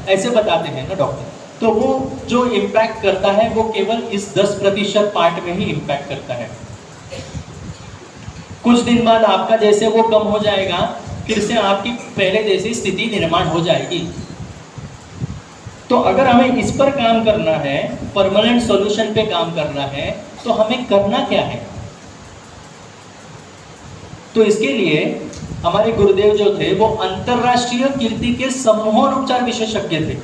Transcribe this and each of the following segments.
ऐसे बताते हैं ना डॉक्टर। तो वो जो इम्पैक्ट करता है वो केवल इस 10% पार्ट में ही इम्पैक्ट करता है। कुछ दिन बाद आपका जैसे वो कम हो जाएगा, फिर से आपकी पहले जैसी स्थिति निर्माण हो जाएगी। तो अगर हमें इस पर काम करना है, परमानेंट सॉल्यूशन पे काम करना है, तो हमें करना क्या है? तो इसके लिए हमारे गुरुदेव जो थे वो अंतरराष्ट्रीय कीर्ति के सम्मोहन विशेषज्ञ थे,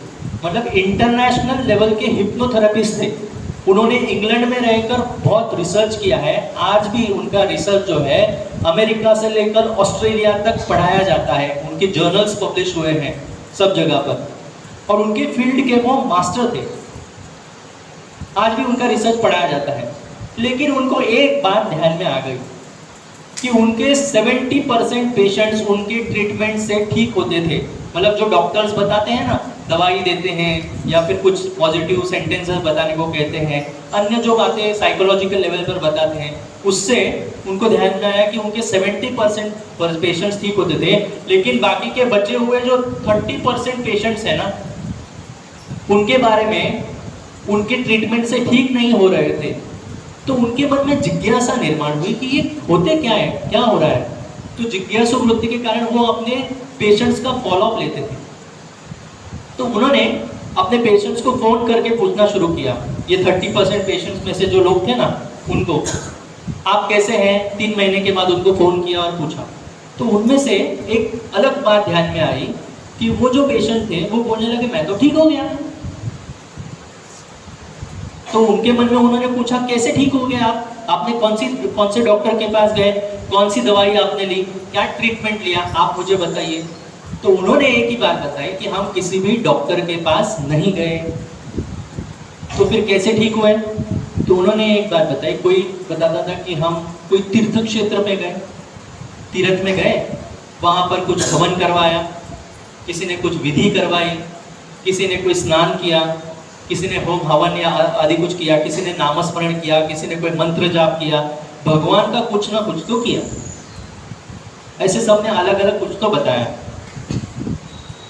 मतलब इंटरनेशनल लेवल के हिप्नोथेरेपिस्ट थे। उन्होंने इंग्लैंड में रहकर बहुत रिसर्च किया है। आज भी उनका रिसर्च जो है अमेरिका से लेकर ऑस्ट्रेलिया तक पढ़ाया जाता है, उनके जर्नल्स पब्लिश हुए हैं सब जगह पर, और उनके फील्ड के वो मास्टर थे। आज भी उनका रिसर्च पढ़ाया जाता है। लेकिन उनको एक बात ध्यान में आ गई कि उनके 70% पेशेंट्स उनके ट्रीटमेंट से ठीक होते थे। मतलब जो डॉक्टर्स बताते हैं ना, दवाई देते हैं या फिर कुछ पॉजिटिव सेंटेंसेस बताने को कहते हैं, अन्य जो बातें साइकोलॉजिकल लेवल पर बताते हैं, उससे उनको ध्यान में आया कि उनके 70% पेशेंट्स ठीक होते थे। लेकिन बाकी के बचे हुए जो 30% पेशेंट्स हैं ना, उनके बारे में उनके ट्रीटमेंट से ठीक नहीं हो रहे थे। तो उनके मन में जिज्ञासा निर्माण हुई कि ये होते क्या है, क्या हो रहा है। तो जिज्ञासु वृत्ति के कारण वो अपने पेशेंट्स का फॉलोअप लेते थे। तो उन्होंने अपने पेशेंट्स को फोन करके पूछना शुरू किया, ये 30% पेशेंट्स में से जो लोग थे ना, उनको आप कैसे हैं, 3 महीने के बाद उनको फोन किया और पूछा। तो उनमें से एक अलग बात ध्यान में आई कि वो जो पेशेंट थे वो बोलने लगे मैं तो ठीक हो गया। तो उनके मन में उन्होंने पूछा कैसे ठीक हो गया आप, आपने कौन से डॉक्टर के पास गए, कौन सी दवाई आपने ली, क्या ट्रीटमेंट लिया, आप मुझे बताइए। तो उन्होंने एक ही बात बताई कि हम किसी भी डॉक्टर के पास नहीं गए। तो फिर कैसे ठीक हुए? तो उन्होंने एक बात बताई, कोई बताता था कि हम कोई तीर्थ क्षेत्र में गए, तीर्थ में गए, वहां पर कुछ हवन करवाया, किसी ने कुछ विधि करवाई, किसी ने कोई स्नान किया, किसी ने होम हवन या आदि कुछ किया, किसी ने नामस्मरण किया, किसी ने कोई मंत्र जाप किया, भगवान का कुछ ना कुछ तो किया। ऐसे सबने अलग अलग कुछ तो बताया।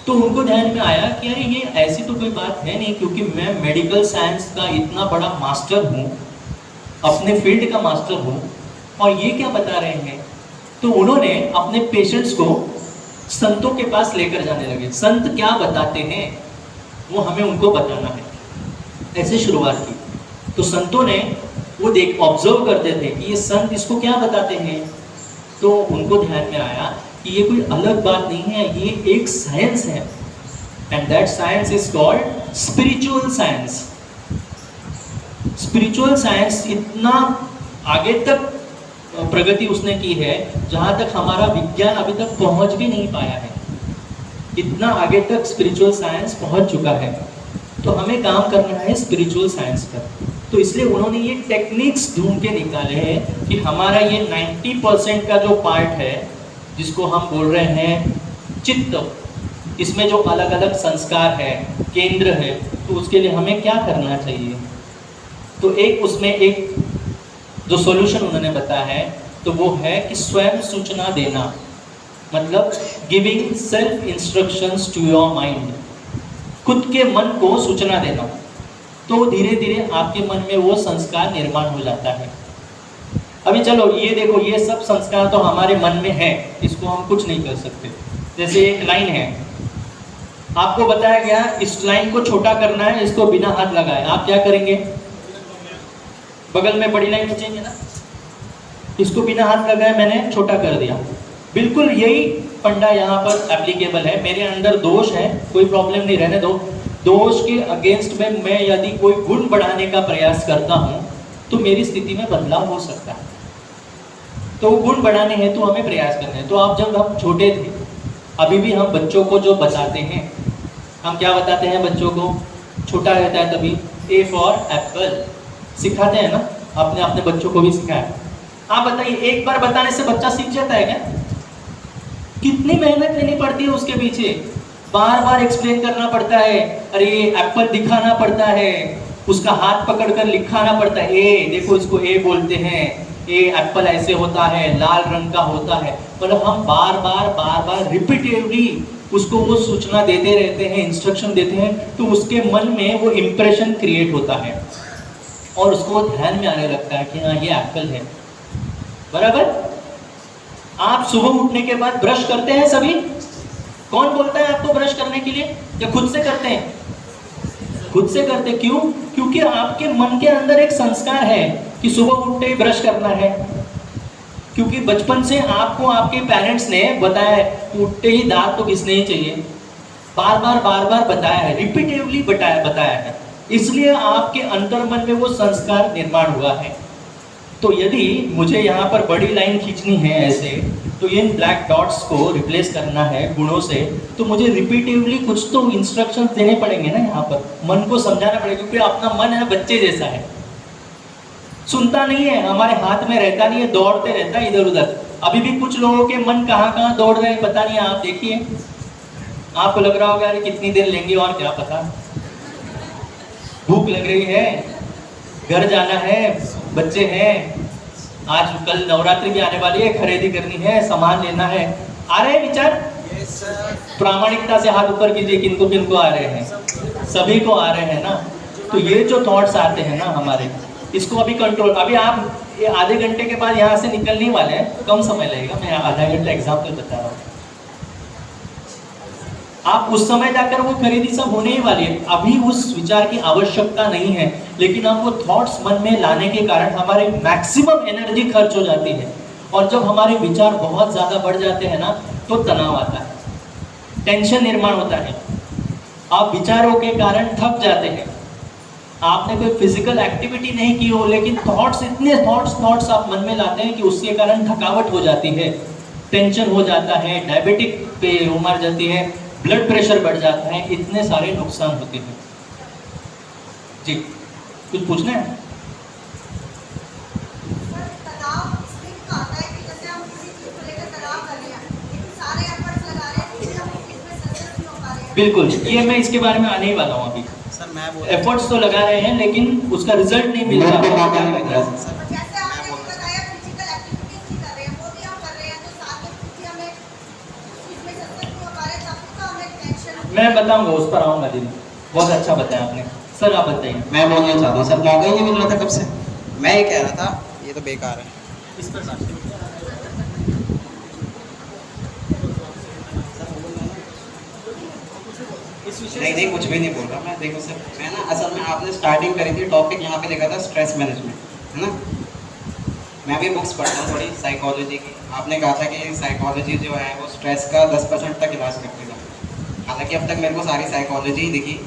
तो उनको ध्यान में आया कि अरे ये ऐसी तो कोई बात है नहीं, क्योंकि मैं मेडिकल साइंस का इतना बड़ा मास्टर हूँ, अपने फील्ड का मास्टर हूँ, और ये क्या बता रहे हैं। तो उन्होंने अपने पेशेंट्स को संतों के पास लेकर जाने लगे। संत क्या बताते हैं वो हमें उनको बताना है, ऐसे शुरुआत की। तो संतों ने वो ऑब्जर्व करते थे कि ये संत इसको क्या बताते हैं। तो उनको ध्यान में आया कि ये कोई अलग बात नहीं है, ये एक साइंस है, and that science is called spiritual science. Spiritual science इतना आगे तक प्रगति उसने की है जहां तक हमारा विज्ञान अभी तक पहुंच भी नहीं पाया है। इतना आगे तक स्पिरिचुअल साइंस पहुंच चुका है। तो हमें काम करना है स्पिरिचुअल साइंस पर। तो इसलिए उन्होंने ये टेक्निक्स ढूंढ के निकाले हैं कि हमारा ये 90% का जो पार्ट है, जिसको हम बोल रहे हैं चित्त, इसमें जो अलग अलग संस्कार है, केंद्र है, तो उसके लिए हमें क्या करना चाहिए। तो एक उसमें एक जो सॉल्यूशन उन्होंने बताया है, तो वो है कि स्वयं सूचना देना, मतलब giving self instructions to your mind, खुद के मन को सूचना देना। तो धीरे धीरे आपके मन में वो संस्कार निर्माण हो जाता है। अभी चलो ये देखो, ये सब संस्कार तो हमारे मन में है, इसको हम कुछ नहीं कर सकते। जैसे एक लाइन है, आपको बताया गया इस लाइन को छोटा करना है, इसको बिना हाथ लगाए, आप क्या करेंगे? बगल में बड़ी लाइन खींचेंगे ना, इसको बिना हाथ लगाए मैंने छोटा कर दिया। बिल्कुल यही फंडा यहाँ पर एप्लीकेबल है। मेरे अंदर दोष है, कोई प्रॉब्लम नहीं, रहने दो। दोष के अगेंस्ट में मैं यदि कोई गुण बढ़ाने का प्रयास करता हूँ तो मेरी स्थिति में बदलाव हो सकता है। तो गुण बढ़ाने हैं तो हमें प्रयास करना है। तो आप जब हम छोटे थे, अभी भी हम बच्चों को जो बताते हैं, हम क्या बताते हैं बच्चों को? छोटा रहता है तभी ए फॉर एप्पल सिखाते हैं ना, आपने अपने बच्चों को भी सिखाया। आप बताइए, एक बार बताने से बच्चा सीख जाता है क्या? कितनी मेहनत लेनी पड़ती है उसके पीछे, बार बार एक्सप्लेन करना पड़ता है, अरे ये एप्पल दिखाना पड़ता है, उसका हाथ पकड़कर लिखाना पड़ता है, ए देखो इसको ए बोलते हैं, ए एप्पल ऐसे होता है, लाल रंग का होता है। मतलब हम बार बार रिपीटेडली उसको वो सूचना देते रहते हैं, इंस्ट्रक्शन देते हैं, तो उसके मन में वो इम्प्रेशन क्रिएट होता है और उसको ध्यान में आने लगता है कि हाँ ये एप्पल है। बराबर। आप सुबह उठने के बाद ब्रश करते हैं सभी? कौन बोलता है आपको ब्रश करने के लिए, या खुद से करते हैं? खुद से करते। क्यों? क्योंकि आपके मन के अंदर एक संस्कार है कि सुबह उठते ही ब्रश करना है। क्योंकि बचपन से आपको आपके पेरेंट्स ने बताया है उठते ही दांत तो घिसने ही चाहिए, बार बार बताया है, रिपीटेडली बताया है, इसलिए आपके अंतर्मन में वो संस्कार निर्माण हुआ है। तो यदि मुझे यहाँ पर बड़ी लाइन खींचनी है ऐसे, तो इन ब्लैक डॉट्स को रिप्लेस करना है गुणों से, तो मुझे रिपीटेडली कुछ तो इंस्ट्रक्शंस देने पड़ेंगे ना, यहाँ पर मन को समझाना पड़ेगा, क्योंकि अपना मन है बच्चे जैसा है, सुनता नहीं है, हमारे हाथ में रहता नहीं है, दौड़ते रहता है इधर उधर। अभी भी कुछ लोगों के मन कहाँ कहाँ दौड़ रहे हैं पता नहीं, आप देखिए, आपको लग रहा होगा अरे कितनी देर लेंगे और क्या पता, भूख लग रही है, घर जाना है, बच्चे हैं, आज कल नवरात्रि भी आने वाली है, खरीदी करनी है, सामान लेना है। आ रहे हैं विचार? प्रामाणिकता से हाथ ऊपर कीजिए, किनको किनको आ रहे हैं? सभी को आ रहे हैं ना। तो ये जो थॉट्स आते हैं ना हमारे, इसको अभी कंट्रोल, अभी आप आधे घंटे के बाद यहाँ से निकलने वाले हैं, तो कम समय लगेगा, मैं आधा घंटा एग्जाम्पल बता रहा हूँ। आप उस समय जाकर वो खरीदी सब होने ही वाली है, अभी उस विचार की आवश्यकता नहीं है, लेकिन हम वो थॉट्स मन में लाने के कारण हमारे मैक्सिमम एनर्जी खर्च हो जाती है, और जब हमारे विचार बहुत ज़्यादा बढ़ जाते हैं ना, तो तनाव आता है, टेंशन निर्माण होता है, आप विचारों के कारण थक जाते हैं। आपने कोई फिजिकल एक्टिविटी नहीं की हो, लेकिन थॉट्स, इतने थॉट्स आप मन में लाते हैं कि उसके कारण थकावट हो जाती है, टेंशन हो जाता है, डायबिटिक पे उमर जाती है, ब्लड प्रेशर बढ़ जाता है, इतने सारे नुकसान होते हैं। जी कुछ पूछना है? बिल्कुल, ये मैं इसके बारे में आने ही वाला हूँ अभी। सर मैं एफर्ट्स तो लगा रहे हैं, लेकिन उसका रिजल्ट नहीं मिल रहा। मैं बताऊंगा, उस पर आऊंगा दीदी, बहुत अच्छा बताया आपने। सर आप बताइए। मैं बोलना चाहता हूँ सर, मौका ही नहीं मिल रहा था कब से। मैं ये कह रहा था ये तो बेकार है, इस पर नहीं कुछ भी नहीं बोल रहा मैं। देखो सर, मैं ना असल में आपने स्टार्टिंग करी थी, टॉपिक यहाँ पे लिखा था स्ट्रेस मैनेजमेंट, है ना। मैं भी बुक्स पढ़ता हूँ थोड़ी साइकोलॉजी की। आपने कहा था कि साइकोलॉजी जो है वो स्ट्रेस का 10% तक इलाज करती है। हालांकि अब तक मेरे को सारी साइकोलॉजी ही दिखी।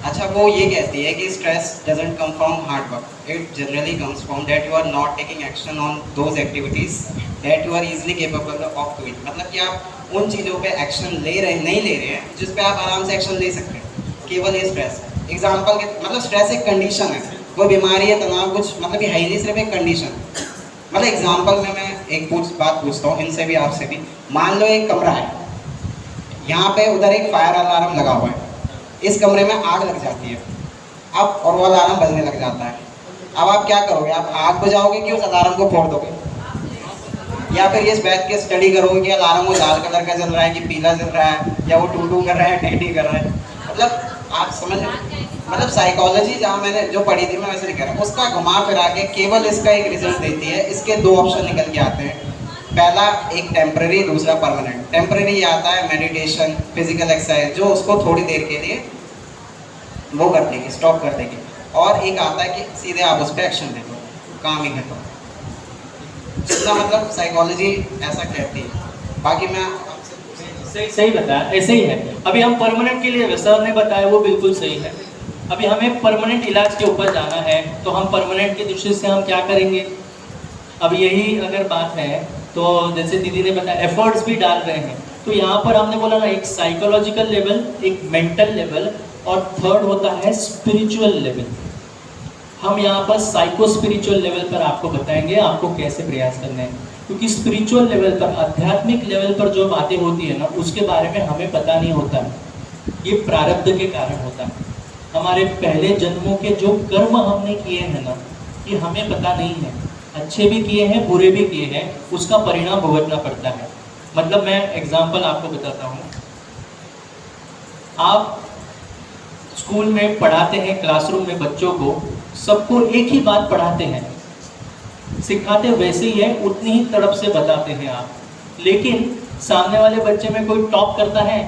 अच्छा, वो ये कहती है कि stress doesn't come from hard work, it generally comes from that you are not taking action on those activities that you are easily capable of doing. मतलब कि आप उन चीज़ों पे एक्शन नहीं ले रहे हैं जिस पे आप आराम से एक्शन ले सकते हैं, केवल ये स्ट्रेस है। एग्जाम्पल के मतलब स्ट्रेस एक कंडीशन है, कोई बीमारी है, तनाव कुछ मतलब ये है ही नहीं, सिर्फ एक कंडीशन। मतलब एग्जाम्पल में मैं एक बात पूछता हूँ इनसे भी आपसे भी। मान लो एक कमरा है, यहाँ पे उधर एक फायर अलार्म लगा हुआ है, इस कमरे में आग लग जाती है अब, और वो अलार्म बजने लग जाता है। अब आप क्या करोगे? आप आग बुझाओगे कि उस अलार्म को फोड़ दोगे? या फिर ये बैठ के स्टडी करोगे कि अलार्म वो लाल कलर का जल रहा है कि पीला जल रहा है, या वो टू कर रहा है, टेटी कर रहा है? मतलब आप समझ, मतलब साइकोलॉजी जहाँ मैंने जो पढ़ी थी मैं वैसे नहीं कह रहा, उसका घुमा फिरा के केवल इसका एक रिजल्ट देती है। इसके दो ऑप्शन निकल के आते हैं, पहला एक टेम्पररी, दूसरा परमानेंट। टेम्पररी ये आता है मेडिटेशन, फिजिकल एक्सरसाइज, जो उसको थोड़ी देर के लिए वो कर देगी, स्टॉप कर देगी। और एक आता है कि सीधे आप उस पर एक्शन ले लो, काम ही खत्म। जितना मतलब साइकोलॉजी ऐसा कहती है। बाकी मैं सही बताया, ऐसे ही है। अभी हम परमानेंट के लिए सर ने बताया वो बिल्कुल सही है। अभी हमें परमानेंट इलाज के ऊपर जाना है, तो हम परमानेंट की दृष्टि से हम क्या करेंगे? अब यही अगर बात है तो जैसे दीदी ने बताया एफर्ट्स भी डाल रहे हैं, तो यहाँ पर हमने बोला ना एक साइकोलॉजिकल लेवल, एक मेंटल लेवल, और थर्ड होता है स्पिरिचुअल लेवल। हम यहाँ पर साइको स्पिरिचुअल लेवल पर आपको बताएंगे आपको कैसे प्रयास करने हैं, क्योंकि स्पिरिचुअल लेवल पर, आध्यात्मिक लेवल पर जो बातें होती है ना, उसके बारे में हमें पता नहीं होता। ये प्रारब्ध के कारण होता है। हमारे पहले जन्मों के जो कर्म हमने किए हैं ना, ये हमें पता नहीं है। अच्छे भी किए हैं, बुरे भी किए हैं, उसका परिणाम भुगतना पड़ता है। मतलब मैं एग्जाम्पल आपको बताता हूँ। आप स्कूल में पढ़ाते हैं, क्लासरूम में बच्चों को सबको एक ही बात पढ़ाते हैं, सिखाते वैसे ही है, उतनी ही तड़प से बताते हैं आप, लेकिन सामने वाले बच्चे में कोई टॉप करता है,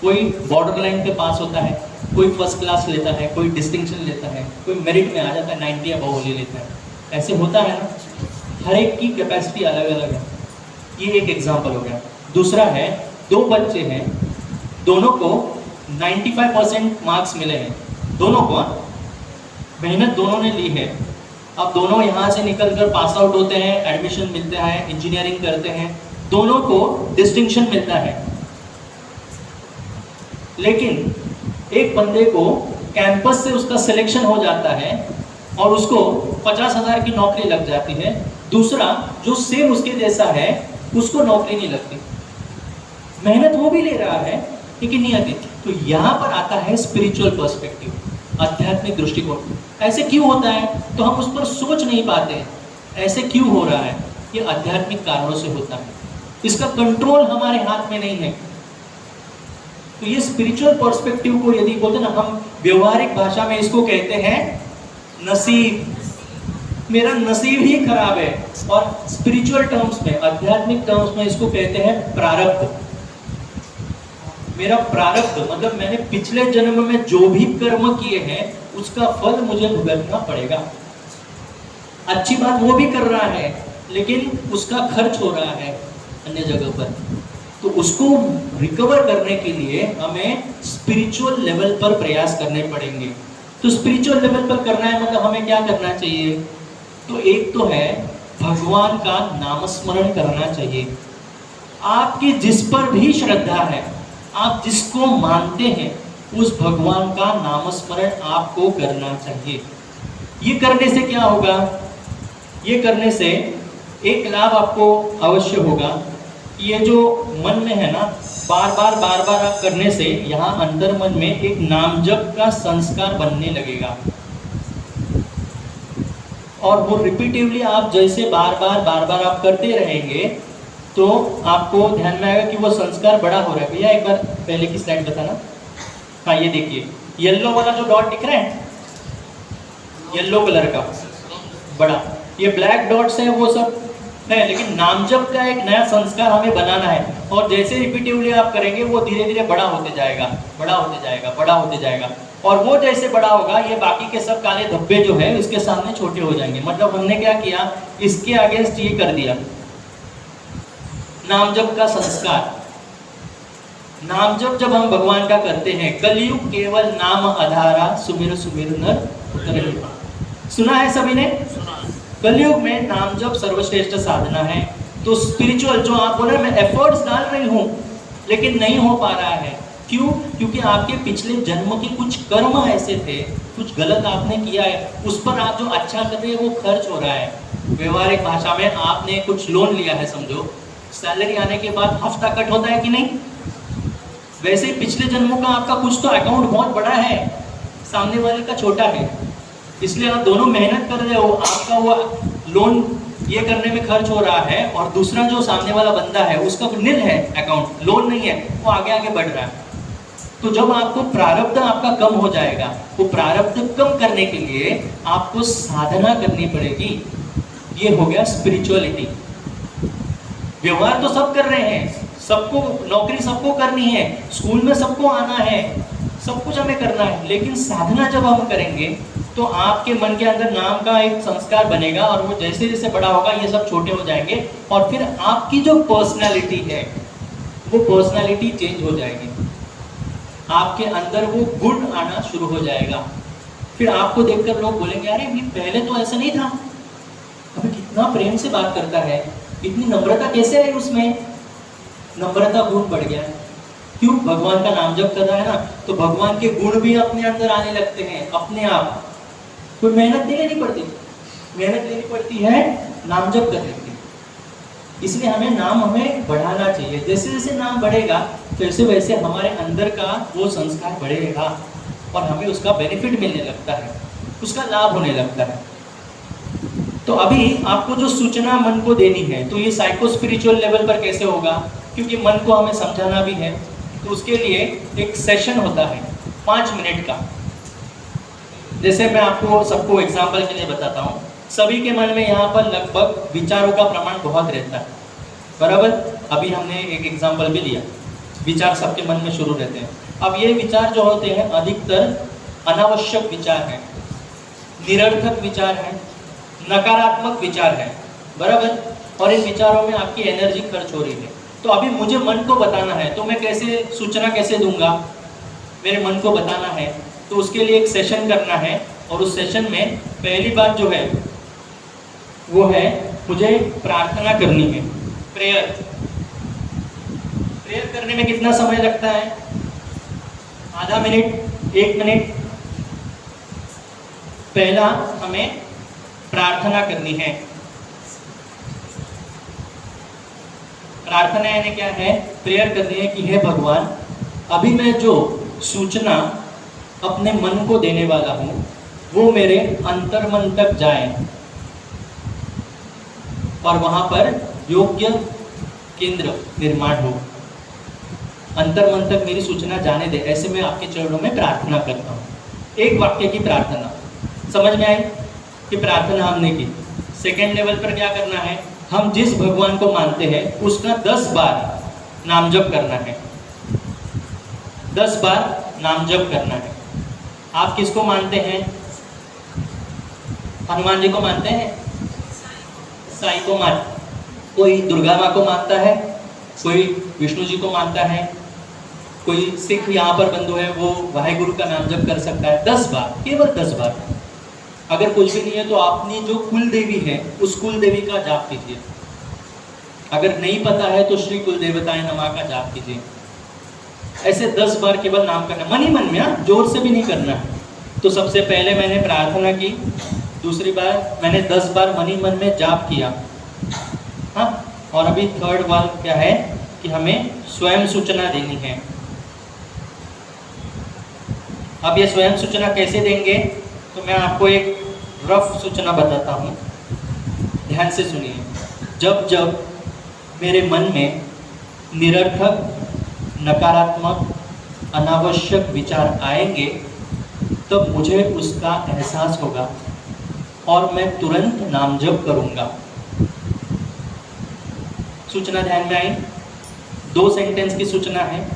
कोई बॉर्डर लाइन पे पास होता है, कोई फर्स्ट क्लास लेता है, कोई डिस्टिंक्शन लेता है, कोई मेरिट में आ जाता है, 90 अबव ले लेता है, ऐसे होता है ना। हर एक की कैपेसिटी अलग अलग है। ये एक एग्जाम्पल हो गया। दूसरा है, दो बच्चे हैं, दोनों को 95% मार्क्स मिले हैं, दोनों को, मेहनत दोनों ने ली है। अब दोनों यहाँ से निकल कर पास आउट होते हैं, एडमिशन मिलता है, इंजीनियरिंग करते हैं, दोनों को डिस्टिंक्शन मिलता है। लेकिन एक बंदे को कैंपस से उसका सिलेक्शन हो जाता है और उसको 50,000 की नौकरी लग जाती है। दूसरा जो सेम उसके जैसा है उसको नौकरी नहीं लगती, मेहनत वो भी ले रहा है लेकिन नहीं आती। तो यहाँ पर आता है स्पिरिचुअल पर्सपेक्टिव, आध्यात्मिक दृष्टिकोण। ऐसे क्यों होता है तो हम उस पर सोच नहीं पाते, ऐसे क्यों हो रहा है, ये आध्यात्मिक कारणों से होता है, इसका कंट्रोल हमारे हाथ में नहीं है। तो ये स्पिरिचुअल पर्सपेक्टिव को यदि बोलते ना, हम व्यवहारिक भाषा में इसको कहते हैं नसीब, मेरा नसीब ही खराब है, और स्पिरिचुअल टर्म्स में, आध्यात्मिक टर्म्स में इसको कहते हैं प्रारब्ध। मेरा प्रारब्ध मतलब मैंने पिछले जन्म में जो भी कर्म किए हैं उसका फल मुझे भुगतना पड़ेगा। अच्छी बात वो भी कर रहा है लेकिन उसका खर्च हो रहा है अन्य जगह पर, तो उसको रिकवर करने के लिए हमें स्पिरिचुअल लेवल पर प्रयास करने पड़ेंगे। तो स्पिरिचुअल लेवल पर करना है मतलब हमें क्या करना चाहिए, तो एक तो है भगवान का नामस्मरण करना चाहिए। आपकी जिस पर भी श्रद्धा है, आप जिसको मानते हैं, उस भगवान का नामस्मरण आपको करना चाहिए। ये करने से क्या होगा, ये करने से एक लाभ आपको अवश्य होगा। ये जो मन में है ना, बार बार आप करने से यहाँ अंतर मन में एक नाम जप का संस्कार बनने लगेगा, और वो रिपीटिवली आप जैसे बार बार आप करते रहेंगे तो आपको ध्यान में आएगा कि वो संस्कार बड़ा हो रहा है। भैया एक बार पहले की स्लाइड बताना। हाँ ये देखिए, येलो वाला जो डॉट दिख रहा है, येलो कलर का बड़ा, ये ब्लैक डॉट्स है वो सब है, लेकिन नाम जप का एक नया संस्कार हमें बनाना है। और जैसे रिपीटिवली आप करेंगे वो धीरे धीरे बड़ा होते जाएगा, बड़ा होते जाएगा, बड़ा होते जाएगा, और वो जैसे बड़ा होगा ये बाकी के सब काले धब्बे जो है उसके सामने छोटे हो जाएंगे। मतलब हमने क्या किया, इसके अगेंस्ट ये कर दिया, नाम जप का संस्कार। नाम जप जब हम भगवान का करते हैं, कलयुग केवल नाम आधारा, सुमिर सुमिर नर उतरे। सुना है सभी ने, कलयुग में नाम जप सर्वश्रेष्ठ साधना है। तो स्पिरिचुअल जो आप बोल रहे हैं, मैं एफर्ट्स डाल रही हूँ लेकिन नहीं हो पा रहा है, क्यों? क्योंकि आपके पिछले जन्म के कुछ कर्म ऐसे थे, कुछ गलत आपने किया है, उस पर आप जो अच्छा कर रहे हैं वो खर्च हो रहा है। व्यवहारिक भाषा में आपने कुछ लोन लिया है, समझो सैलरी आने के बाद हफ्ता कट होता है कि नहीं, वैसे ही पिछले जन्मों का आपका कुछ तो अकाउंट बहुत बड़ा है, सामने वाले का छोटा है, इसलिए आप दोनों मेहनत कर रहे हो, आपका वो लोन ये करने में खर्च हो रहा है, और दूसरा जो सामने वाला बंदा है उसका निल है अकाउंट, लोन नहीं है, वो आगे आगे बढ़ रहा है। तो जब आपको प्रारब्ध आपका कम हो जाएगा, वो प्रारब्ध कम करने के लिए आपको साधना करनी पड़ेगी। ये हो गया स्पिरिचुअलिटी। व्यवहार तो सब कर रहे हैं, सबको नौकरी सबको करनी है, स्कूल में सबको आना है, सब कुछ हमें करना है, लेकिन साधना जब हम करेंगे तो आपके मन के अंदर नाम का एक संस्कार बनेगा, और वो जैसे जैसे बड़ा होगा ये सब छोटे हो जाएंगे, और फिर आपकी जो पर्सनालिटी है वो पर्सनालिटी चेंज हो जाएगी, आपके अंदर वो गुण आना शुरू हो जाएगा। फिर आपको देखकर लोग बोलेंगे, अरे ये पहले तो ऐसा नहीं था, अभी कितना प्रेम से बात करता है, इतनी नम्रता कैसे है उसमें, नम्रता गुण बढ़ गया। क्यों? भगवान का नाम जप कर रहा है ना, तो भगवान के गुण भी अपने अंदर आने लगते हैं अपने आप। कोई मेहनत नहीं लेनी पड़ती, मेहनत लेनी पड़ती है नाम जप करने की। इसलिए हमें बढ़ाना चाहिए, जैसे जैसे नाम बढ़ेगा तो वैसे वैसे हमारे अंदर का वो संस्कार बढ़ेगा, और हमें उसका बेनिफिट मिलने लगता है, उसका लाभ होने लगता है। तो अभी आपको जो सूचना मन को देनी है, तो ये साइको स्पिरिचुअल लेवल पर कैसे होगा, क्योंकि मन को हमें समझाना भी है, तो उसके लिए एक सेशन होता है 5 मिनट का। जैसे मैं आपको सबको एग्जाम्पल के लिए बताता हूँ, सभी के मन में यहाँ पर लगभग विचारों का प्रमाण बहुत रहता है, बराबर। अभी हमने एक एग्जाम्पल भी लिया, विचार सबके मन में शुरू रहते हैं। अब ये विचार जो होते हैं अधिकतर अनावश्यक विचार हैं, निरर्थक विचार हैं, नकारात्मक विचार हैं, बराबर। और इन विचारों में आपकी एनर्जी खर्च हो रही है। तो अभी मुझे मन को बताना है, तो मैं कैसे सूचना कैसे दूंगा, मेरे मन को बताना है, तो उसके लिए एक सेशन करना है। और उस सेशन में पहली बात जो है वो है मुझे प्रार्थना करनी है, प्रेयर। प्रेयर करने में कितना समय लगता है? आधा मिनट, 1 मिनट। पहला हमें प्रार्थना करनी है। प्रार्थना यानी क्या है? प्रेयर करनी है कि हे भगवान, अभी मैं जो सूचना अपने मन को देने वाला हूँ वो मेरे अंतर्मन तक जाए और वहाँ पर योग्य केंद्र निर्माण हो, अंतर्मन तक मेरी सूचना जाने दे। ऐसे मैं आपके चरणों में प्रार्थना करता हूँ। एक वाक्य की प्रार्थना समझ में आई कि प्रार्थना हमने की। सेकेंड लेवल पर क्या करना है? हम जिस भगवान को मानते हैं उसका 10 बार नाम जप करना है, 10 बार नाम जप करना है। आप किसको मानते हैं? हनुमान जी को मानते हैं, साई को मान, कोई दुर्गा माँ को मानता है, कोई विष्णु जी को मानता है, कोई सिख यहाँ पर बंधु है वो वाहेगुरु का नाम जप कर सकता है 10 बार, केवल 10 बार। अगर कुछ भी नहीं है तो अपनी जो कुल देवी है उस कुल देवी का जाप कीजिए। अगर नहीं पता है तो श्री कुल देवताएं नमः का जाप कीजिए। ऐसे 10 बार केवल नाम करना, मन ही मन में, जोर से भी नहीं करना है। तो सबसे पहले मैंने प्रार्थना की, दूसरी बार मैंने 10 बार मन ही मन में जाप किया। हाँ, और अभी थर्ड वाल क्या है कि हमें स्वयं सूचना देनी है। अब ये स्वयं सूचना कैसे देंगे? तो मैं आपको एक रफ सूचना बताता हूँ, ध्यान से सुनिए। जब जब मेरे मन में निरर्थक, नकारात्मक, अनावश्यक विचार आएंगे तब मुझे उसका एहसास होगा और मैं तुरंत नाम जप करूँगा। सूचना ध्यान में आई? 2 सेंटेंस की सूचना है,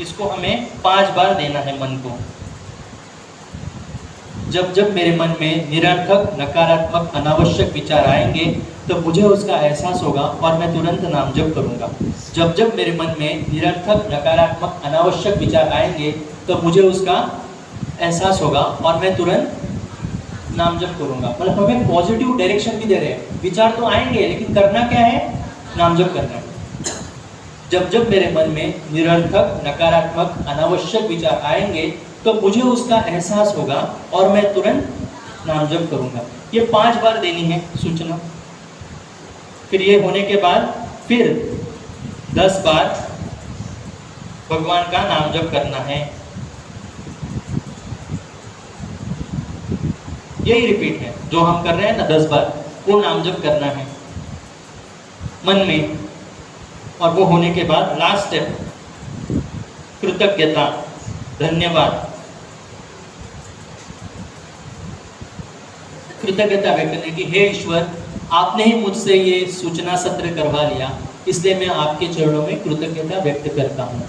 इसको हमें 5 बार देना है मन को। जब जब मेरे मन में निरर्थक, नकारात्मक, अनावश्यक विचार आएंगे तो मुझे उसका एहसास होगा और मैं तुरंत नाम जप करूंगा। जब जब मेरे मन में निरर्थक, नकारात्मक, अनावश्यक विचार आएंगे तो मुझे उसका एहसास होगा और मैं तुरंत नाम जप करूंगा। मतलब हमें पॉजिटिव डायरेक्शन भी दे रहे हैं। विचार तो आएंगे लेकिन करना क्या है? नाम जप करना है। जब जब मेरे मन में निरर्थक, नकारात्मक, अनावश्यक विचार आएंगे तो मुझे उसका एहसास होगा और मैं तुरंत नाम जप करूंगा। ये 5 बार देनी है सूचना। फिर ये होने के बाद फिर 10 बार भगवान का नाम जप करना है। यही रिपीट है जो हम कर रहे हैं ना, 10 बार वो नाम जप करना है मन में। और वो होने के बाद लास्ट स्टेप, कृतज्ञता, धन्यवाद, कृतज्ञता व्यक्त करने की, हे ईश्वर, आपने ही मुझसे ये सूचना सत्र करवा लिया, इसलिए मैं आपके चरणों में कृतज्ञता व्यक्त करता हूँ।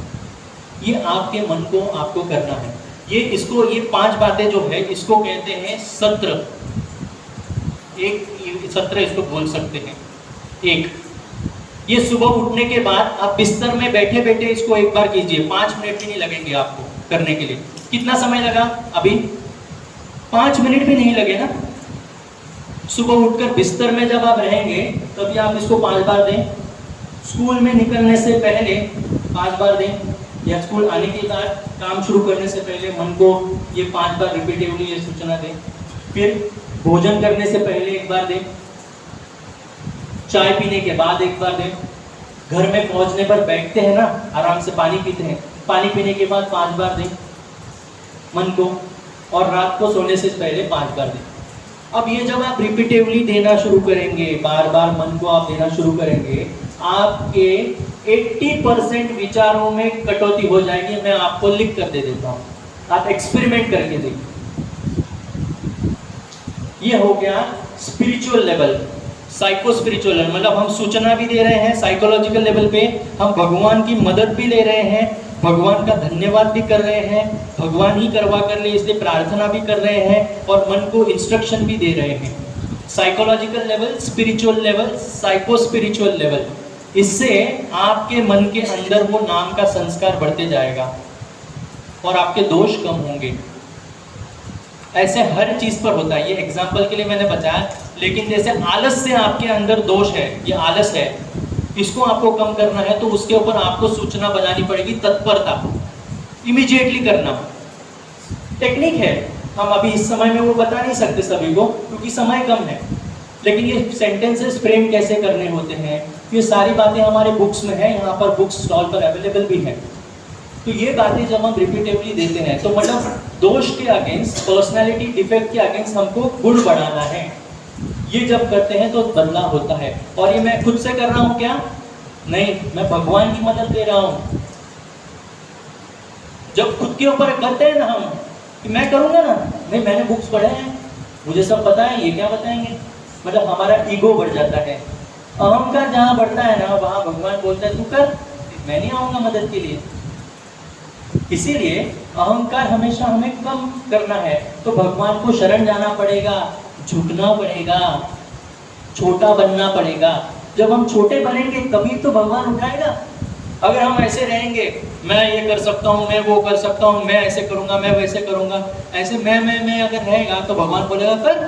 ये आपके मन को आपको करना है। ये 5 बातें जो है इसको कहते हैं सत्र। एक सत्र इसको बोल सकते हैं। एक ये सुबह उठने के बाद आप बिस्तर में बैठे बैठे इसको एक बार कीजिए। 5 मिनट भी नहीं लगेंगे आपको करने के लिए। कितना समय लगा? अभी 5 मिनट भी नहीं लगे ना। सुबह उठकर बिस्तर में जब आप रहेंगे तभी आप इसको 5 बार दें। स्कूल में निकलने से पहले 5 बार दें, या स्कूल आने के बाद काम शुरू करने से पहले मन को ये 5 बार रिपीटिवली ये सूचना दें। फिर भोजन करने से पहले एक बार दें, चाय पीने के बाद एक बार दें, घर में पहुंचने पर बैठते हैं ना, आराम से पानी पीते हैं, पानी पीने के बाद 5 बार दें मन को, और रात को सोने से पहले 5 बार दें। अब ये जब आप रिपीटिवली देना शुरू करेंगे, बार बार मन को आप देना शुरू करेंगे, आपके 80% विचारों में कटौती हो जाएगी। मैं आपको लिख कर दे देता हूं, आप एक्सपेरिमेंट करके देखिए। ये हो गया स्पिरिचुअल लेवल, साइको स्पिरिचुअल, मतलब हम सूचना भी दे रहे हैं साइकोलॉजिकल लेवल पे, हम भगवान की मदद भी ले रहे हैं, भगवान का धन्यवाद भी कर रहे हैं, भगवान ही करवा कर ले इसलिए प्रार्थना भी कर रहे हैं, और मन को इंस्ट्रक्शन भी दे रहे हैं। Psychological level, spiritual level, psycho spiritual level, इससे आपके मन के अंदर वो नाम का संस्कार बढ़ते जाएगा और आपके दोष कम होंगे। ऐसे हर चीज पर होता है, ये एग्जाम्पल के लिए मैंने बताया। लेकिन जैसे आलस से आपके अंदर दोष है, ये आलस है, इसको आपको कम करना है तो उसके ऊपर आपको सूचना बनानी पड़ेगी, तत्परता, इमीडिएटली करना। टेक्निक है, हम अभी इस समय में वो बता नहीं सकते सभी को क्योंकि समय कम है, लेकिन ये सेंटेंसेस फ्रेम कैसे करने होते हैं, ये सारी बातें हमारे बुक्स में है, यहाँ पर बुक्स स्टॉल पर अवेलेबल भी है। तो ये बातें जब हम रिपीटेडली देते हैं तो मतलब दोष के अगेंस्ट, पर्सनालिटी डिफेक्ट के अगेंस्ट हमको गुण बढ़ाना है, ये जब करते हैं तो बदलाव होता है। और ये मैं खुद से कर रहा हूँ क्या? नहीं, मैं भगवान की मदद ले रहा हूँ। जब खुद के ऊपर करते हैं ना हम कि मैं करूँगा ना, नहीं मैंने बुक्स पढ़े हैं, मुझे सब पता है, ये क्या बताएंगे, मतलब हमारा ईगो बढ़ जाता है। अहंकार जहाँ बढ़ता है ना वहाँ भगवान बोलता है तू कर, मैं नहीं आऊँगा मदद के लिए। इसीलिए अहंकार हमेशा हमें कम करना है तो भगवान को शरण जाना पड़ेगा, झुकना पड़ेगा, छोटा बनना पड़ेगा। जब हम छोटे बनेंगे तभी तो भगवान उठाएगा। अगर हम ऐसे रहेंगे, मैं ये कर सकता हूँ, मैं वो कर सकता हूँ, मैं ऐसे करूँगा, मैं वैसे करूँगा, ऐसे मैं अगर रहेगा तो भगवान बोलेगा कर,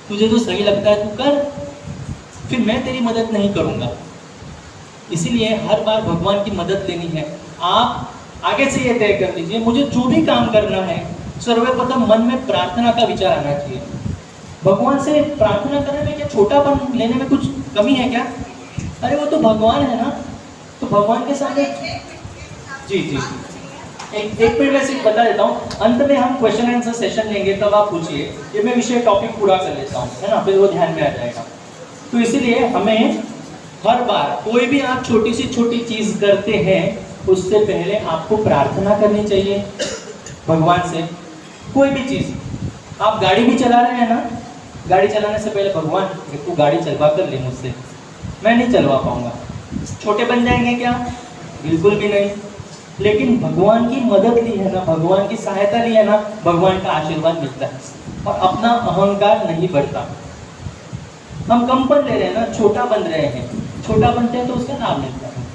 तुझे तो सही लगता है तू कर, फिर मैं तेरी मदद नहीं करूँगा। इसीलिए हर बार भगवान की मदद लेनी है। आप आगे से ये तय कर लीजिए, मुझे जो भी काम करना है सर्वप्रथम मन में प्रार्थना का विचार आना चाहिए। भगवान से प्रार्थना करने में क्या छोटापन लेने में कुछ कमी है क्या? अरे वो तो भगवान है ना, तो भगवान के सामने जी एक मिनट में सिर्फ बता देता हूँ, अंत में हम क्वेश्चन आंसर सेशन लेंगे तब आप पूछिए, ये मैं विषय टॉपिक पूरा कर लेता हूँ, है ना, फिर वो ध्यान में आ जाएगा। तो इसीलिए हमें हर बार कोई भी आप छोटी से छोटी चीज करते हैं उससे पहले आपको प्रार्थना करनी चाहिए भगवान से। कोई भी चीज, आप गाड़ी भी चला रहे हैं ना, गाड़ी चलाने से पहले भगवान तू गाड़ी चलवा कर ले मुझसे, मैं नहीं चलवा पाऊंगा। छोटे बन जाएंगे क्या? बिल्कुल भी नहीं। लेकिन भगवान की मदद ली है ना, भगवान की सहायता ली है ना, भगवान का आशीर्वाद मिलता है और अपना अहंकार नहीं बढ़ता। हम कम पढ़ ले रहे हैं ना, छोटा बन रहे हैं, छोटा बनते हैं तो उसका नाम मिलता है।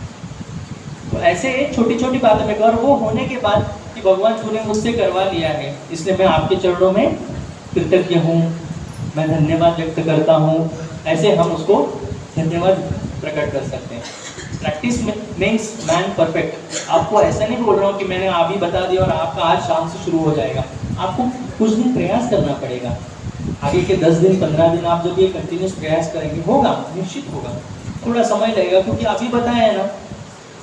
तो ऐसे छोटी छोटी बातों में कर, वो होने के बाद कि भगवान तूने मुझसे करवा लिया है इसलिए मैं आपके चरणों में कृतज्ञ हूँ, मैं धन्यवाद व्यक्त करता हूँ, ऐसे हम उसको धन्यवाद प्रकट कर सकते हैं। Practice makes man perfect. आपको ऐसा नहीं बोल रहा हूँ कि मैंने अभी बता दिया और आपका आज शाम से शुरू हो जाएगा। आपको कुछ दिन प्रयास करना पड़ेगा, आगे के 10 दिन 15 दिन आप जब ये कंटिन्यूस प्रयास करेंगे होगा, निश्चित होगा। थोड़ा समय लगेगा क्योंकि अभी बताया है ना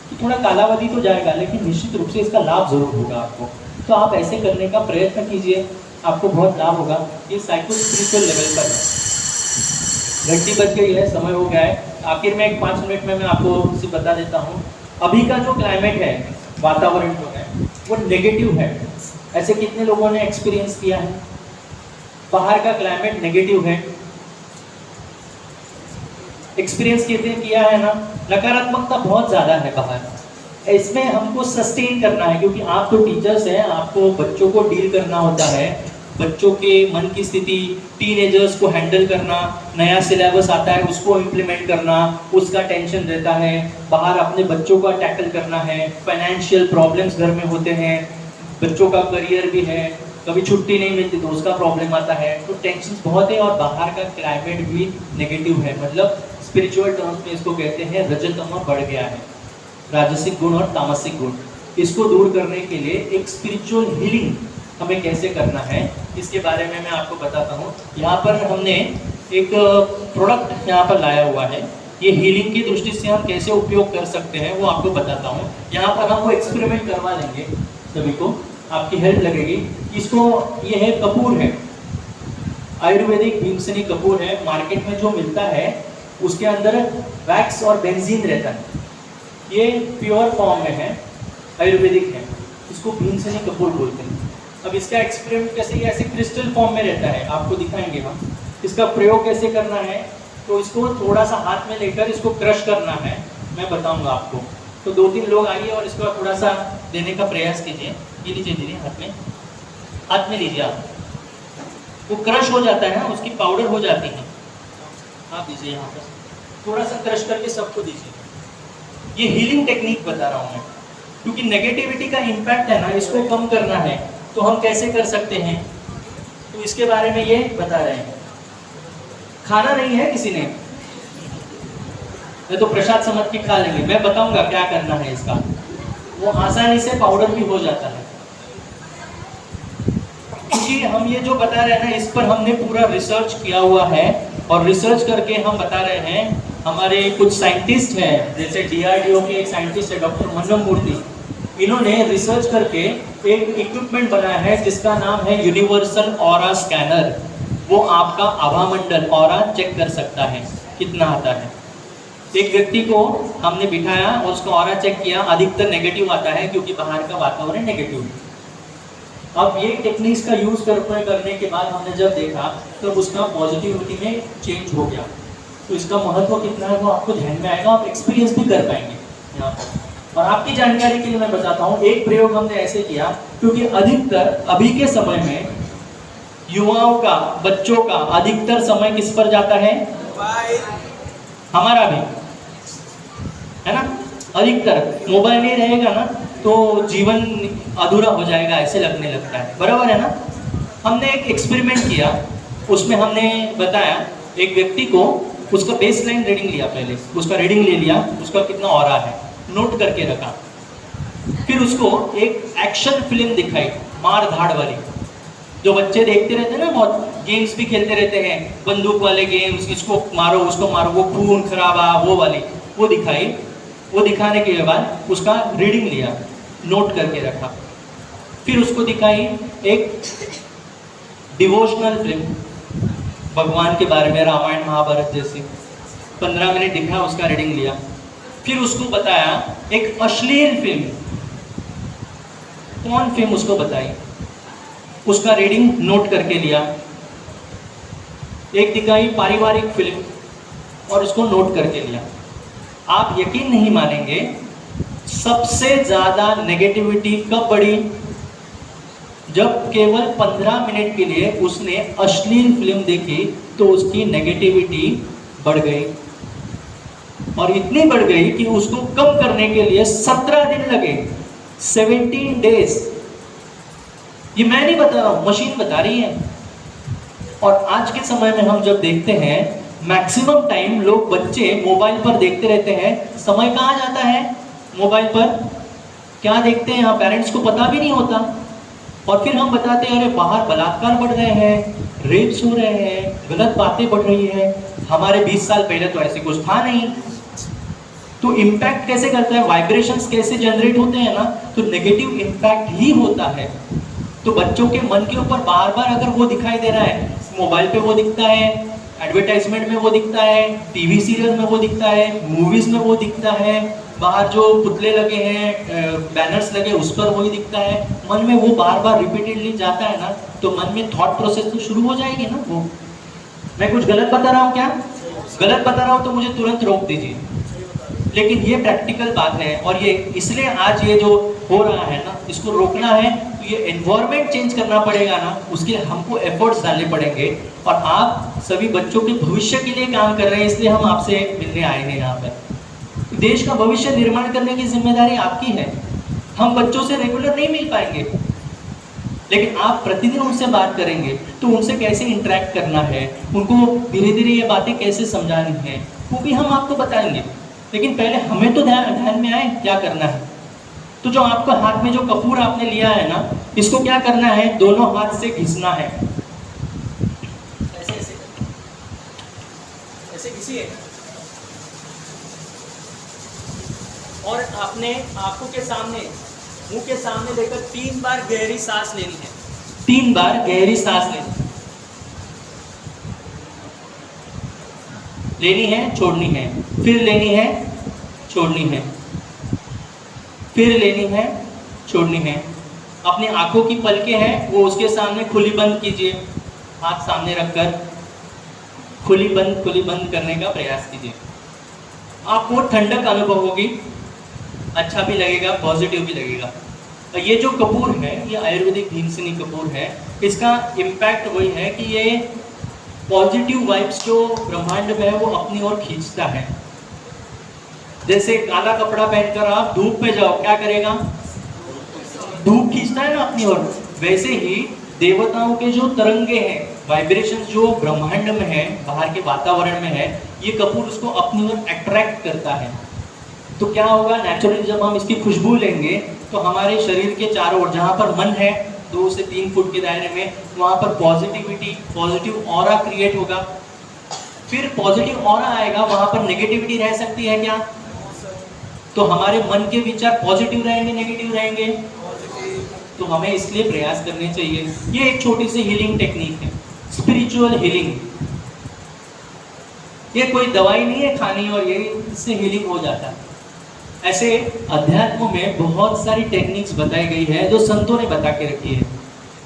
कि थोड़ा कालावधि तो जाएगा, लेकिन निश्चित रूप से इसका लाभ जरूर होगा आपको। तो आप ऐसे करने का प्रयत्न कीजिए, आपको बहुत लाभ होगा। ये साइको स्पिरिचुअल लेवल पर है। घंटी बज गई है, समय हो गया है। आखिर में एक 5 मिनट में मैं आपको सिर्फ बता देता हूँ, अभी का जो क्लाइमेट है, वातावरण जो है वो नेगेटिव है। ऐसे कितने लोगों ने एक्सपीरियंस किया है? बाहर का क्लाइमेट नेगेटिव है, एक्सपीरियंस किया है ना, नकारात्मकता बहुत ज़्यादा है बाहर। इसमें हमको सस्टेन करना है क्योंकि आप तो टीचर्स हैं, आपको बच्चों को डील करना होता है, बच्चों के मन की स्थिति, टीनेजर्स को हैंडल करना, नया सिलेबस आता है उसको इम्प्लीमेंट करना, उसका टेंशन रहता है, बाहर अपने बच्चों का टैकल करना है, फाइनेंशियल प्रॉब्लम्स घर में होते हैं, बच्चों का करियर भी है, कभी छुट्टी नहीं मिलती तो उसका प्रॉब्लम आता है, तो टेंशन बहुत है। और बाहर का क्लाइमेट भी नेगेटिव है, मतलब स्पिरिचुअल टर्म्स में इसको कहते हैं रजतम बढ़ गया है, राजसिक गुण और तामसिक गुण। इसको दूर करने के लिए एक स्पिरिचुअल हीलिंग हमें कैसे करना है इसके बारे में मैं आपको बताता हूँ। यहाँ पर हमने एक प्रोडक्ट यहाँ पर लाया हुआ है, ये हीलिंग की दृष्टि से हम कैसे उपयोग कर सकते हैं वो आपको बताता हूँ। यहाँ पर हम वो एक्सपेरिमेंट करवा लेंगे, सभी को आपकी हेल्प लगेगी। इसको ये है कपूर है, आयुर्वेदिक भीमसेनी कपूर है, मार्केट में जो मिलता है उसके अंदर वैक्स और बेंजीन रहता है। ये प्योर फॉर्म में है, आयुर्वेदिक है, इसको भीमसेनी कपूर बोलते हैं। अब इसका एक्सपेरिमेंट कैसे, ये ऐसे क्रिस्टल फॉर्म में रहता है, आपको दिखाएंगे हम। इसका प्रयोग कैसे करना है, तो इसको थोड़ा सा हाथ में लेकर इसको क्रश करना है, मैं बताऊंगा आपको। तो 2-3 लोग आइए और इसको थोड़ा सा देने का प्रयास कीजिए। ये लीजिए दीदी, हाथ में लीजिए आप। वो क्रश हो जाता है ना, उसकी पाउडर हो जाती है। आप दीजिए यहाँ पर, थोड़ा सा क्रश करके सबको दीजिए। ये हीलिंग टेक्निक बता रहा हूँ मैं, क्योंकि नेगेटिविटी का इम्पैक्ट है ना, इसको कम करना है। तो हम कैसे कर सकते हैं, तो इसके बारे में ये बता रहे हैं। खाना नहीं है किसी ने, तो प्रसाद समझ के खा लेंगे, मैं बताऊंगा क्या करना है इसका। वो आसानी से पाउडर भी हो जाता है, क्योंकि हम ये जो बता रहे हैं ना, इस पर हमने पूरा रिसर्च किया हुआ है। और रिसर्च करके हम बता रहे हैं, हमारे कुछ साइंटिस्ट हैं, जैसे DRDO के एक साइंटिस्ट है डॉक्टर मनम मूर्ति, इन्होंने रिसर्च करके एक इक्विपमेंट बनाया है जिसका नाम है यूनिवर्सल ऑरा स्कैनर। वो आपका आभामंडल ऑरा चेक कर सकता है कितना आता है। एक व्यक्ति को हमने बिठाया और उसका ऑरा चेक किया, अधिकतर नेगेटिव आता है क्योंकि बाहर का वातावरण नेगेटिव है। अब ये टेक्निक्स का यूज करने के बाद हमने जब देखा तो उसका पॉजिटिविटी में चेंज हो गया। तो इसका महत्व कितना है वो आपको ध्यान में आएगा, आप एक्सपीरियंस भी कर पाएंगे यहाँ पर। और आपकी जानकारी के लिए मैं बताता हूँ, एक प्रयोग हमने ऐसे किया, क्योंकि अधिकतर अभी के समय में युवाओं का, बच्चों का अधिकतर समय किस पर जाता है, हमारा भी है ना, अधिकतर मोबाइल नहीं रहेगा ना तो जीवन अधूरा हो जाएगा, ऐसे लगने लगता है, बराबर है ना। हमने एक एक्सपेरिमेंट किया, उसमें हमने बताया एक व्यक्ति को, उसका बेसलाइन रीडिंग लिया, पहले उसका रीडिंग ले लिया, उसका कितना ऑरा है नोट करके रखा। फिर उसको एक एक्शन फिल्म दिखाई, मार धाड़ वाली, जो बच्चे देखते रहते हैं ना, बहुत गेम्स भी खेलते रहते हैं, बंदूक वाले गेम्स, इसको मारो उसको मारो, वो खून खराबा वो वाली, वो दिखाई। वो दिखाने के बाद उसका रीडिंग लिया, नोट करके रखा। फिर उसको दिखाई एक डिवोशनल फिल्म, भगवान के बारे में, रामायण महाभारत जैसी, 15 मिनट दिखा, उसका रीडिंग लिया। फिर उसको बताया एक अश्लील फिल्म, कौन फिल्म उसको बताई, उसका रीडिंग नोट करके लिया। एक दिखाई पारिवारिक फिल्म और उसको नोट करके लिया। आप यकीन नहीं मानेंगे, सबसे ज्यादा नेगेटिविटी कब बढ़ी, जब केवल 15 मिनट के लिए उसने अश्लील फिल्म देखी तो उसकी नेगेटिविटी बढ़ गई। और इतनी बढ़ गई कि उसको कम करने के लिए 17 दिन लगे, 17 डेज। ये मैं नहीं बता रहा हूं, मशीन बता रही है। और आज के समय में हम जब देखते हैं, मैक्सिमम टाइम लोग, बच्चे मोबाइल पर देखते रहते हैं। समय कहाँ जाता है, मोबाइल पर क्या देखते हैं, पेरेंट्स को पता भी नहीं होता। और फिर हम बताते हैं, अरे बाहर बलात्कार बढ़ रहे हैं, रेप्स हो रहे हैं, गलत बातें बढ़ रही है, हमारे 20 साल पहले तो ऐसे कुछ था नहीं। तो इम्पैक्ट कैसे करता है, वाइब्रेशंस कैसे जनरेट होते हैं ना, तो नेगेटिव इम्पैक्ट ही होता है। तो बच्चों के मन के ऊपर बार बार अगर वो दिखाई दे रहा है, मोबाइल पे वो दिखता है, एडवर्टाइजमेंट में वो दिखता है, टीवी सीरियल में वो दिखता है, मूवीज में वो दिखता है, बाहर जो पुतले लगे हैं, बैनर्स लगे, उस पर वही दिखता है, मन में वो बार बार रिपीटेडली जाता है ना, तो मन में थॉट प्रोसेस तो शुरू हो जाएगी ना। वो मैं कुछ गलत बता रहा हूँ क्या, गलत बता रहा हूँ तो मुझे तुरंत रोक दीजिए, लेकिन ये प्रैक्टिकल बात है। और ये इसलिए आज ये जो हो रहा है ना, इसको रोकना है तो ये एनवायरनमेंट चेंज करना पड़ेगा ना, उसके लिए हमको एफर्ट्स डालने पड़ेंगे। और आप सभी बच्चों के भविष्य के लिए काम कर रहे हैं, इसलिए हम आपसे मिलने आए हैं यहाँ पर। देश का भविष्य निर्माण करने की जिम्मेदारी आपकी है। हम बच्चों से रेगुलर नहीं मिल पाएंगे, लेकिन आप प्रतिदिन उनसे बात करेंगे तो उनसे कैसे इंटरेक्ट करना है, उनको धीरे धीरे ये बातें कैसे समझानी है, वो भी हम आपको बताएंगे। लेकिन पहले हमें तो ध्यान में आए क्या करना है। तो जो आपको हाथ में जो कपूर आपने लिया है ना, इसको क्या करना है, दोनों हाथ से घिसना है, ऐसे ऐसे ऐसे घिसिए। और आपने आंखों के सामने, मुंह के सामने लेकर 3 बार गहरी सांस लेनी है, 3 बार गहरी सांस लेनी है, छोड़नी है, फिर लेनी है, छोड़नी है। फिर लेनी है, छोड़नी है। अपनी आंखों की पलकें हैं वो उसके सामने खुली बंद कीजिए, हाथ सामने रखकर खुली बंद करने का प्रयास कीजिए। आपको ठंडक अनुभव होगी, अच्छा भी लगेगा, पॉजिटिव भी लगेगा। ये जो कपूर है ये आयुर्वेदिक भीमसेनी कपूर है। इसका इम्पैक्ट वही है कि ये पॉजिटिव वाइब्स जो ब्रह्मांड में है वो अपनी ओर खींचता है। जैसे काला कपड़ा पहनकर आप धूप पे जाओ, क्या करेगा? धूप खींचता है ना अपनी ओर। वैसे ही देवताओं के जो तरंगे हैं, वाइब्रेशंस जो ब्रह्मांड में है, बाहर के वातावरण में है, ये कपूर उसको अपनी ओर अट्रैक्ट करता है। तो क्या होगा, नेचुरली जब हम इसकी खुशबू लेंगे तो हमारे शरीर के चारों ओर, जहाँ पर मन है 2 से 3 फुट के दायरे में, वहाँ पर पॉजिटिविटी, पॉजिटिव ऑरा क्रिएट होगा। फिर पॉजिटिव ऑरा आएगा, वहाँ पर नेगेटिविटी रह सकती है क्या? तो हमारे मन के विचार पॉजिटिव रहेंगे, नेगेटिव रहेंगे? तो हमें इसलिए प्रयास करने चाहिए। ये एक छोटी सी हीलिंग टेक्निक है, स्पिरिचुअल हीलिंग। ये कोई दवाई नहीं है खानी और ये इससे हीलिंग हो जाता है। ऐसे अध्यात्म में बहुत सारी टेक्निक्स बताई गई है जो संतों ने बता के रखी है,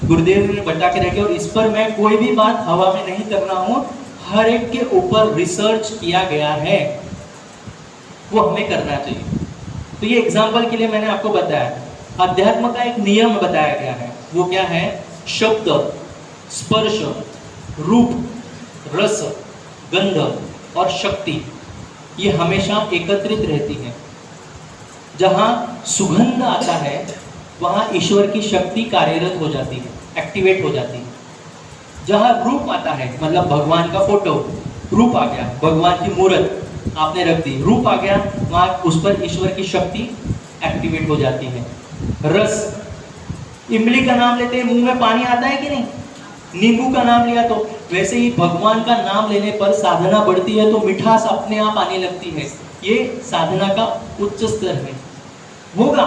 गुरुदेव ने बता के रखी है। और इस पर मैं कोई भी बात हवा में नहीं कर रहा हूँ, हर एक के ऊपर रिसर्च किया गया है, वो हमें करना चाहिए। तो ये एग्जाम्पल के लिए मैंने आपको बताया, अध्यात्म का एक नियम बताया गया है। वो क्या है? शब्द, स्पर्श, रूप, रस, गंध और शक्ति, ये हमेशा एकत्रित रहती है। जहाँ सुगंध आता है वहाँ ईश्वर की शक्ति कार्यरत हो जाती है, एक्टिवेट हो जाती है। जहाँ रूप आता है, मतलब भगवान का फोटो, रूप आ गया, भगवान की मूर्त आपने रख दी, रूप आ गया, वहाँ उस पर ईश्वर की शक्ति एक्टिवेट हो जाती है। रस, इमली का नाम लेते हैं मुंह में पानी आता है कि नहीं? नींबू का नाम लिया तो वैसे ही भगवान का नाम लेने पर साधना बढ़ती है तो मिठास अपने आप आने लगती है। ये साधना का उच्च स्तर है। होगा